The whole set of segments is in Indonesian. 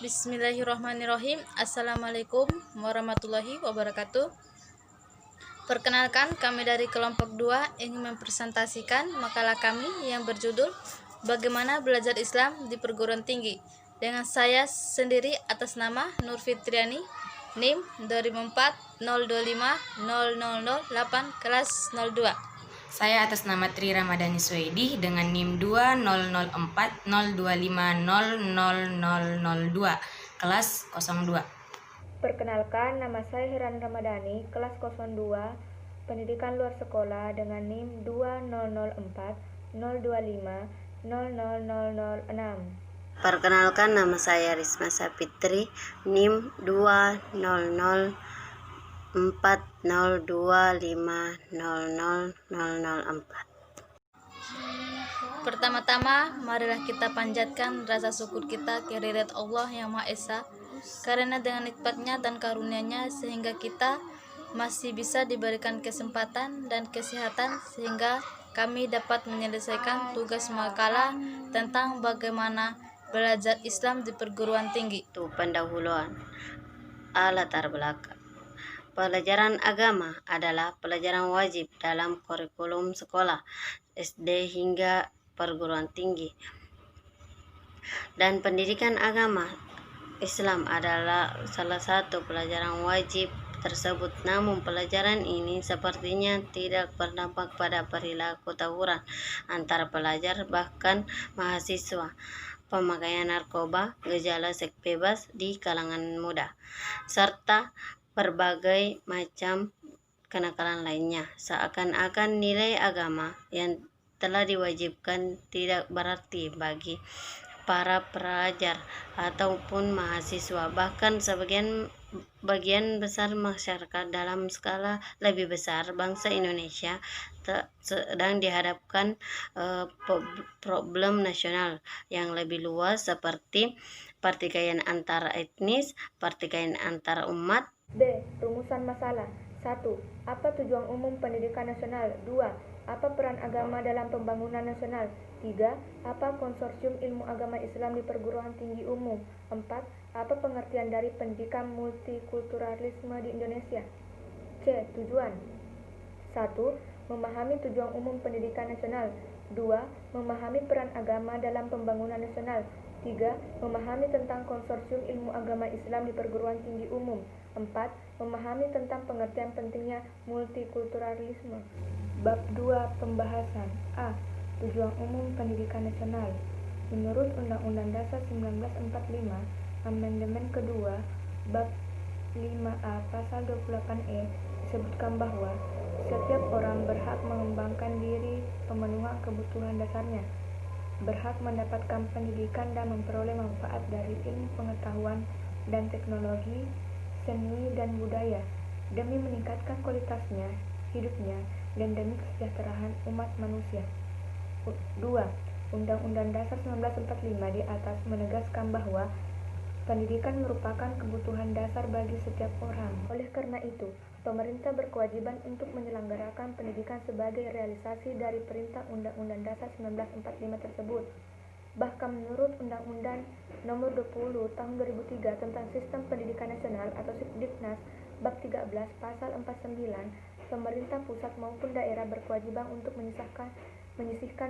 Bismillahirrahmanirrahim. Assalamualaikum warahmatullahi wabarakatuh. Perkenalkan, kami dari kelompok 2 ingin mempresentasikan makalah kami yang berjudul Bagaimana Belajar Islam di Perguruan Tinggi. Dengan saya sendiri atas nama Nur Fitriani, NIM 2004025008 kelas 02. Saya atas nama Tri Ramadhani Swedi dengan NIM 200402500002 kelas 02. Perkenalkan, nama saya Hiran Ramadhani, kelas 02, Pendidikan Luar Sekolah dengan NIM 200402500006. Perkenalkan, nama saya Risma Sapitri, NIM 200402500004. Pertama-tama, marilah kita panjatkan rasa syukur kita kehadirat Allah yang Maha Esa, karena dengan nikmatnya dan karunia-Nya sehingga kita masih bisa diberikan kesempatan dan kesehatan sehingga kami dapat menyelesaikan tugas makalah tentang bagaimana belajar Islam di perguruan tinggi. Itu pendahuluan latar belakang. Pelajaran agama adalah pelajaran wajib dalam kurikulum sekolah SD hingga perguruan tinggi. Dan pendidikan agama Islam adalah salah satu pelajaran wajib tersebut. Namun pelajaran ini sepertinya tidak berdampak pada perilaku tawuran antara pelajar bahkan mahasiswa, pemakaian narkoba, gejala seks bebas di kalangan muda, serta berbagai macam kenakalan lainnya. Seakan-akan nilai agama yang telah diwajibkan tidak berarti bagi para pelajar ataupun mahasiswa, bahkan bagian besar masyarakat dalam skala lebih besar bangsa Indonesia sedang dihadapkan problem nasional yang lebih luas seperti pertikaian antar etnis, pertikaian antar umat. B. Rumusan masalah. 1. Apa tujuan umum pendidikan nasional? 2. Apa peran agama dalam pembangunan nasional? 3. Apa konsorsium ilmu agama Islam di perguruan tinggi umum? 4. Apa pengertian dari pendidikan multikulturalisme di Indonesia? C. Tujuan. 1. Memahami tujuan umum pendidikan nasional. 2. Memahami peran agama dalam pembangunan nasional. 3. Memahami tentang konsorsium ilmu agama Islam di perguruan tinggi umum. 4. Memahami tentang pengertian pentingnya multikulturalisme. Bab 2. Pembahasan. A. Tujuan umum pendidikan nasional. Menurut Undang-Undang Dasar 1945, Amandemen kedua, Bab 5A Pasal 28E disebutkan bahwa setiap orang berhak mengembangkan diri pemenuhan kebutuhan dasarnya, berhak mendapatkan pendidikan dan memperoleh manfaat dari ilmu pengetahuan dan teknologi, seni dan budaya, demi meningkatkan kualitasnya, hidupnya, dan demi kesejahteraan umat manusia. 2. Undang-Undang Dasar 1945 di atas menegaskan bahwa pendidikan merupakan kebutuhan dasar bagi setiap orang. Oleh karena itu, pemerintah berkewajiban untuk menyelenggarakan pendidikan sebagai realisasi dari perintah Undang-Undang Dasar 1945 tersebut. Bahkan menurut Undang-Undang Nomor 20 Tahun 2003 tentang Sistem Pendidikan Nasional atau Sisdiknas Bab 13 Pasal 49, pemerintah pusat maupun daerah berkewajiban untuk menyisihkan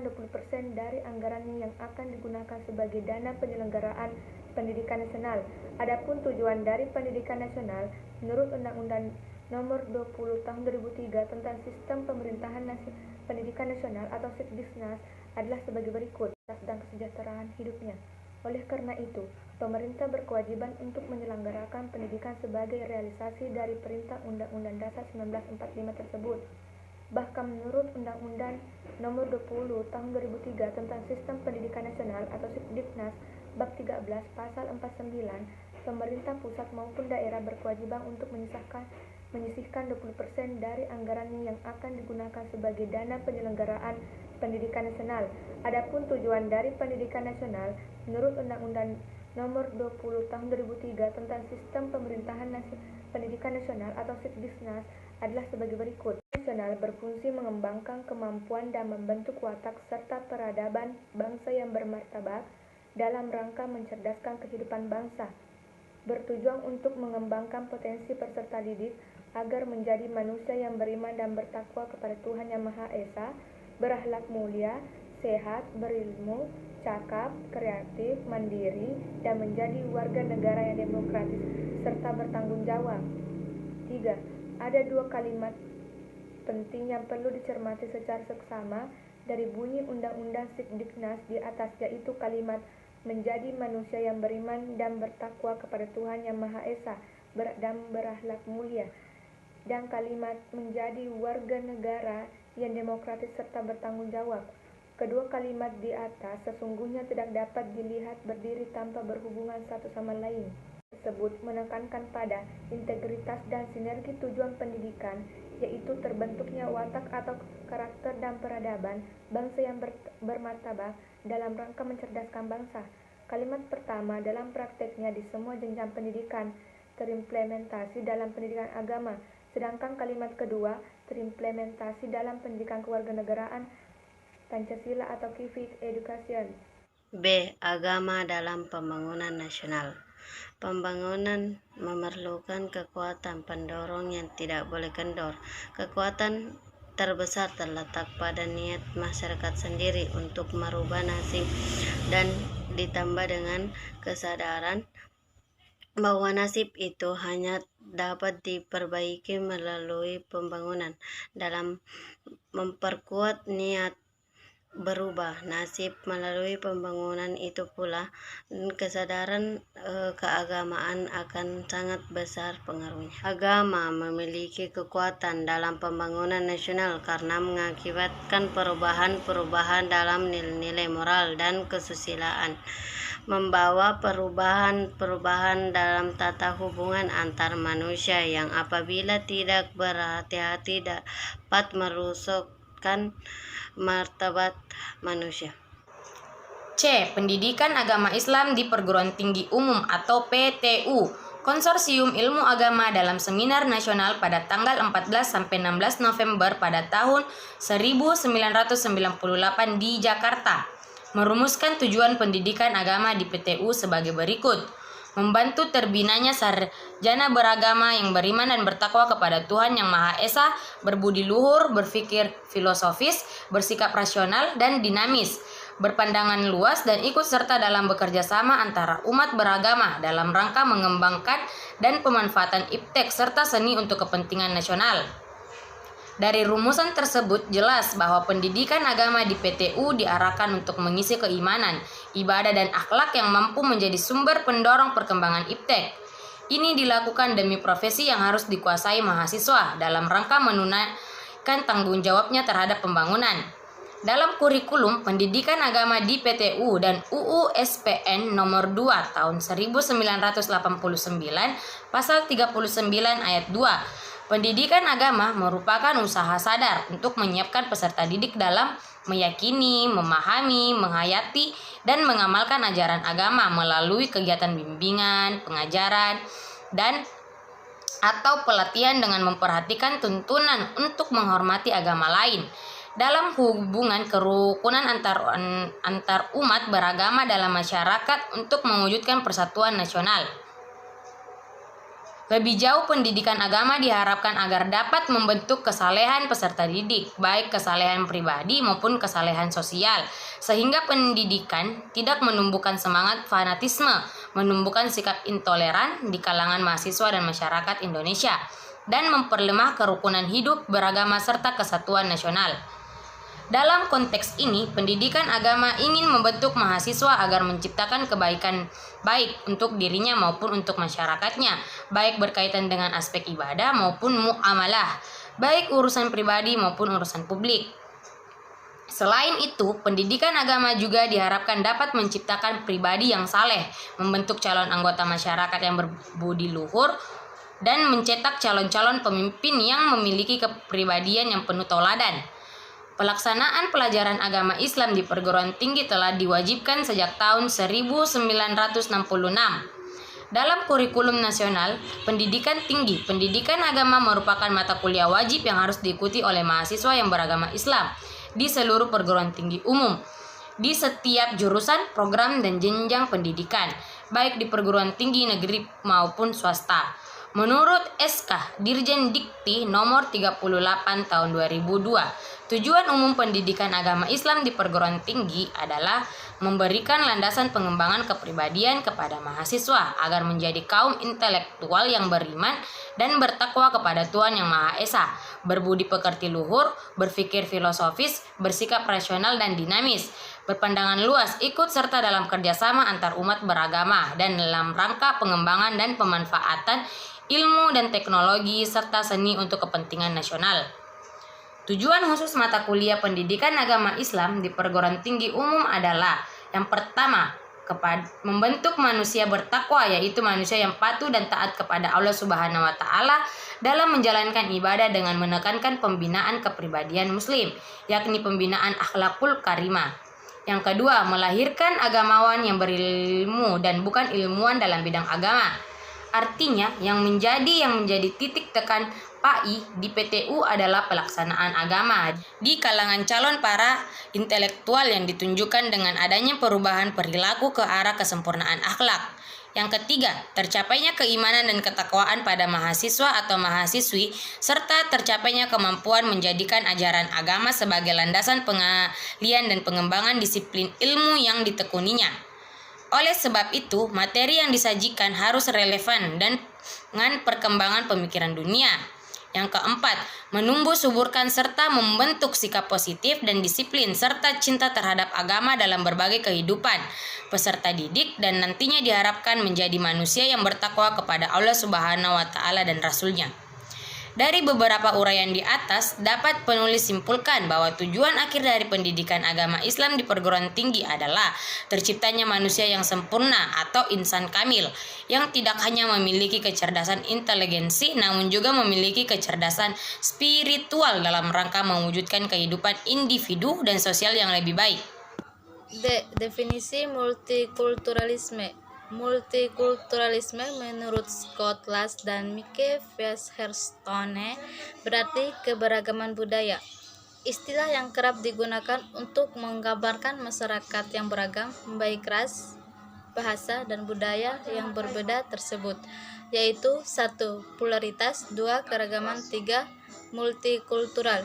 20% dari anggarannya yang akan digunakan sebagai dana penyelenggaraan pendidikan nasional. Adapun tujuan dari pendidikan nasional menurut Undang-Undang Nomor 20 Tahun 2003 tentang Sistem Pemerintahan Pendidikan Nasional atau Sisdiknas adalah sebagai berikut: dan kesejahteraan hidupnya. Oleh karena itu, pemerintah berkewajiban untuk menyelenggarakan pendidikan sebagai realisasi dari perintah Undang-Undang Dasar 1945 tersebut. Bahkan menurut Undang-Undang Nomor 20 Tahun 2003 tentang Sistem Pendidikan Nasional atau Sisdiknas Bab 13 Pasal 49, pemerintah pusat maupun daerah berkewajiban untuk menyisihkan 20% dari anggarannya yang akan digunakan sebagai dana penyelenggaraan pendidikan nasional. Adapun tujuan dari pendidikan nasional menurut Undang-Undang Nomor 20 Tahun 2003 tentang Sistem Pemerintahan Pendidikan Nasional atau Sisdiknas adalah sebagai berikut. Nasional berfungsi mengembangkan kemampuan dan membentuk watak serta peradaban bangsa yang bermartabat, dalam rangka mencerdaskan kehidupan bangsa, bertujuan untuk mengembangkan potensi peserta didik agar menjadi manusia yang beriman dan bertakwa kepada Tuhan Yang Maha Esa, berakhlak mulia, sehat, berilmu, cakap, kreatif, mandiri, dan menjadi warga negara yang demokratis serta bertanggung jawab. 3. Ada dua kalimat penting yang perlu dicermati secara seksama dari bunyi Undang-Undang Sidiknas di atas, yaitu kalimat menjadi manusia yang beriman dan bertakwa kepada Tuhan Yang Maha Esa dan berakhlak mulia, dan kalimat menjadi warga negara yang demokratis serta bertanggung jawab. Kedua kalimat di atas sesungguhnya tidak dapat dilihat berdiri tanpa berhubungan satu sama lain. Tersebut menekankan pada integritas dan sinergi tujuan pendidikan, yaitu terbentuknya watak atau karakter dan peradaban bangsa yang bermartabat dalam rangka mencerdaskan bangsa. Kalimat pertama dalam prakteknya di semua jenjang pendidikan terimplementasi dalam pendidikan agama, sedangkan kalimat kedua terimplementasi dalam pendidikan kewarganegaraan Pancasila atau Civic Education. B. Agama dalam pembangunan nasional. Pembangunan memerlukan kekuatan pendorong yang tidak boleh kendor. Kekuatan terbesar terletak pada niat masyarakat sendiri untuk merubah nasib dan ditambah dengan kesadaran bahwa nasib itu hanya dapat diperbaiki melalui pembangunan. Dalam memperkuat niat berubah nasib melalui pembangunan itu pula kesadaran keagamaan akan sangat besar pengaruhnya. Agama memiliki kekuatan dalam pembangunan nasional karena mengakibatkan perubahan-perubahan dalam nilai-nilai moral dan kesusilaan, membawa perubahan-perubahan dalam tata hubungan antar manusia yang apabila tidak berhati-hati dapat merusakkan martabat manusia. C. Pendidikan Agama Islam di Perguruan Tinggi Umum atau PTU. Konsorsium Ilmu Agama dalam Seminar Nasional pada tanggal 14-16 November pada tahun 1998 di Jakarta merumuskan tujuan pendidikan agama di PTU sebagai berikut. Membantu terbinanya sarjana beragama yang beriman dan bertakwa kepada Tuhan Yang Maha Esa, berbudi luhur, berpikir filosofis, bersikap rasional dan dinamis, berpandangan luas dan ikut serta dalam bekerja sama antara umat beragama dalam rangka mengembangkan dan pemanfaatan iptek serta seni untuk kepentingan nasional. Dari rumusan tersebut jelas bahwa pendidikan agama di PTU diarahkan untuk mengisi keimanan, ibadah dan akhlak yang mampu menjadi sumber pendorong perkembangan iptek. Ini dilakukan demi profesi yang harus dikuasai mahasiswa dalam rangka menunaikan tanggung jawabnya terhadap pembangunan. Dalam kurikulum pendidikan agama di PTU dan UU SPN nomor 2 tahun 1989 pasal 39 ayat 2. Pendidikan agama merupakan usaha sadar untuk menyiapkan peserta didik dalam meyakini, memahami, menghayati, dan mengamalkan ajaran agama melalui kegiatan bimbingan, pengajaran, dan atau pelatihan dengan memperhatikan tuntunan untuk menghormati agama lain. Dalam hubungan kerukunan antar umat beragama dalam masyarakat untuk mewujudkan persatuan nasional. Lebih jauh, pendidikan agama diharapkan agar dapat membentuk kesalehan peserta didik, baik kesalehan pribadi maupun kesalehan sosial, sehingga pendidikan tidak menumbuhkan semangat fanatisme, menumbuhkan sikap intoleran di kalangan mahasiswa dan masyarakat Indonesia, dan memperlemah kerukunan hidup beragama serta kesatuan nasional. Dalam konteks ini, pendidikan agama ingin membentuk mahasiswa agar menciptakan kebaikan baik untuk dirinya maupun untuk masyarakatnya, baik berkaitan dengan aspek ibadah maupun muamalah, baik urusan pribadi maupun urusan publik. Selain itu, pendidikan agama juga diharapkan dapat menciptakan pribadi yang saleh, membentuk calon anggota masyarakat yang berbudi luhur, dan mencetak calon-calon pemimpin yang memiliki kepribadian yang penuh tauladan. Pelaksanaan pelajaran agama Islam di perguruan tinggi telah diwajibkan sejak tahun 1966. Dalam kurikulum nasional pendidikan tinggi, pendidikan agama merupakan mata kuliah wajib yang harus diikuti oleh mahasiswa yang beragama Islam di seluruh perguruan tinggi umum. di setiap jurusan, program, dan jenjang pendidikan, baik di perguruan tinggi negeri maupun swasta. Menurut SK Dirjen Dikti nomor 38 tahun 2002, tujuan umum pendidikan agama Islam di perguruan tinggi adalah memberikan landasan pengembangan kepribadian kepada mahasiswa agar menjadi kaum intelektual yang beriman dan bertakwa kepada Tuhan Yang Maha Esa, berbudi pekerti luhur, berpikir filosofis, bersikap rasional dan dinamis, berpandangan luas, ikut serta dalam kerjasama antar umat beragama, dan dalam rangka pengembangan dan pemanfaatan ilmu dan teknologi serta seni untuk kepentingan nasional. Tujuan khusus mata kuliah pendidikan agama Islam di perguruan tinggi umum adalah yang pertama, membentuk manusia bertakwa, yaitu manusia yang patuh dan taat kepada Allah Subhanahu wa taala dalam menjalankan ibadah dengan menekankan pembinaan kepribadian muslim, yakni pembinaan akhlakul karimah. Yang kedua, melahirkan agamawan yang berilmu dan bukan ilmuwan dalam bidang agama. Artinya, yang menjadi titik tekan PAI di PTU adalah pelaksanaan agama di kalangan calon para intelektual yang ditunjukkan dengan adanya perubahan perilaku ke arah kesempurnaan akhlak. Yang ketiga, tercapainya keimanan dan ketakwaan pada mahasiswa atau mahasiswi, serta tercapainya kemampuan menjadikan ajaran agama sebagai landasan pengalian dan pengembangan disiplin ilmu yang ditekuninya. Oleh sebab itu, materi yang disajikan harus relevan dengan perkembangan pemikiran dunia. Yang keempat, menumbuh suburkan serta membentuk sikap positif dan disiplin serta cinta terhadap agama dalam berbagai kehidupan peserta didik dan nantinya diharapkan menjadi manusia yang bertakwa kepada Allah Subhanahu wa taala dan Rasul-Nya. Dari beberapa uraian di atas, dapat penulis simpulkan bahwa tujuan akhir dari pendidikan agama Islam di perguruan tinggi adalah terciptanya manusia yang sempurna atau insan kamil, yang tidak hanya memiliki kecerdasan inteligensi, namun juga memiliki kecerdasan spiritual dalam rangka mewujudkan kehidupan individu dan sosial yang lebih baik. Definisi multikulturalisme. Multikulturalisme menurut Scott Lass dan Mike Westerstone berarti keberagaman budaya. Istilah yang kerap digunakan untuk menggambarkan masyarakat yang beragam, baik ras, bahasa, dan budaya yang berbeda tersebut, yaitu 1. Pluralitas, 2. Keragaman, 3. Multikultural.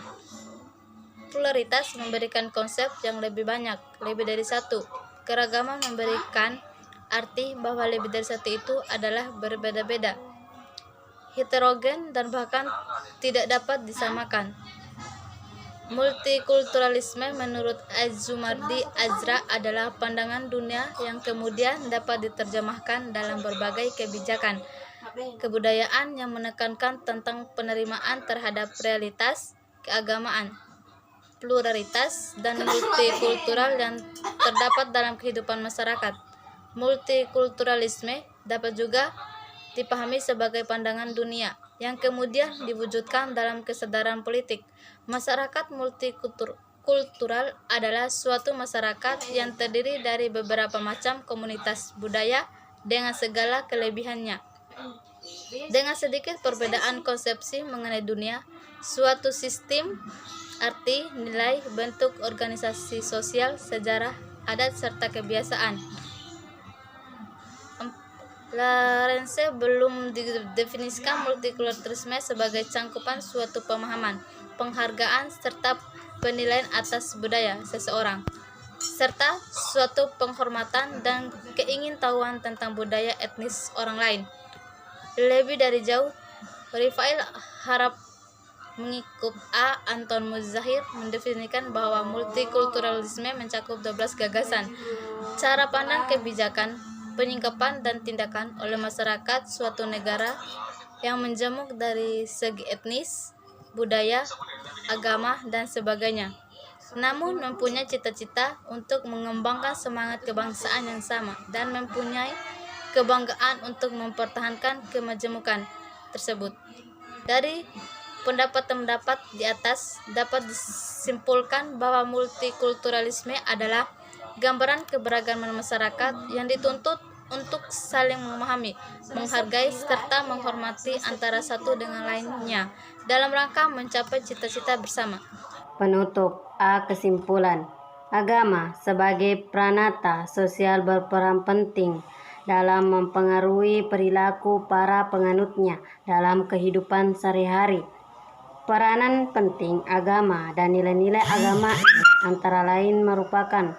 Pluralitas memberikan konsep yang lebih banyak, lebih dari satu. Keragaman memberikan arti bahwa lebih dari satu itu adalah berbeda-beda, heterogen, dan bahkan tidak dapat disamakan. Multikulturalisme menurut Azumardi Azra adalah pandangan dunia yang kemudian dapat diterjemahkan dalam berbagai kebijakan kebudayaan yang menekankan tentang penerimaan terhadap realitas keagamaan, pluralitas, dan multikultural yang terdapat dalam kehidupan masyarakat. Multikulturalisme dapat juga dipahami sebagai pandangan dunia yang kemudian diwujudkan dalam kesadaran politik. Masyarakat multikultural adalah suatu masyarakat yang terdiri dari beberapa macam komunitas budaya dengan segala kelebihannya. Dengan sedikit perbedaan konsepsi mengenai dunia, suatu sistem, arti, nilai, bentuk organisasi sosial, sejarah, adat, serta kebiasaan. Lawrence belum didefinisikan multikulturalisme sebagai cangkupan suatu pemahaman, penghargaan, serta penilaian atas budaya seseorang, serta suatu penghormatan dan keingintahuan tentang budaya etnis orang lain. Lebih dari jauh, Rifail Harab mengikut Anton Muzahir mendefinisikan bahwa multikulturalisme mencakup 12 gagasan, cara pandang, kebijakan, penyingkapan, dan tindakan oleh masyarakat suatu negara yang menjamuk dari segi etnis, budaya, agama, dan sebagainya, namun mempunyai cita-cita untuk mengembangkan semangat kebangsaan yang sama dan mempunyai kebanggaan untuk mempertahankan kemajemukan tersebut. Dari pendapat-pendapat di atas dapat disimpulkan bahwa multikulturalisme adalah gambaran keberagaman masyarakat yang dituntut untuk saling memahami, menghargai, serta menghormati antara satu dengan lainnya dalam rangka mencapai cita-cita bersama. Penutup. Kesimpulan. Agama sebagai peranata sosial berperan penting dalam mempengaruhi perilaku para penganutnya dalam kehidupan sehari-hari. Peranan penting agama dan nilai-nilai agama ini antara lain merupakan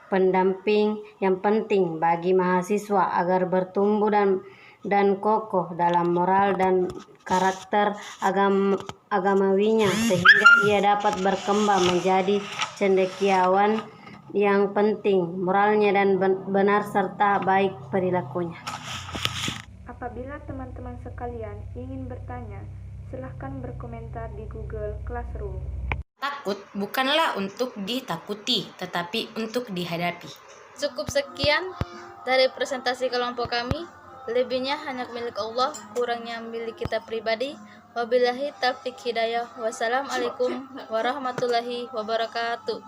pendamping yang penting bagi mahasiswa agar bertumbuh dan kokoh dalam moral dan karakter agamawinya, sehingga ia dapat berkembang menjadi cendekiawan yang penting moralnya dan benar serta baik perilakunya. Apabila teman-teman sekalian ingin bertanya, silahkan berkomentar di Google Classroom. Takut bukanlah untuk ditakuti, tetapi untuk dihadapi. Cukup sekian dari presentasi kelompok kami. Lebihnya hanya milik Allah, kurangnya milik kita pribadi. Wabillahi taufiq hidayah. Wassalamualaikum warahmatullahi wabarakatuh.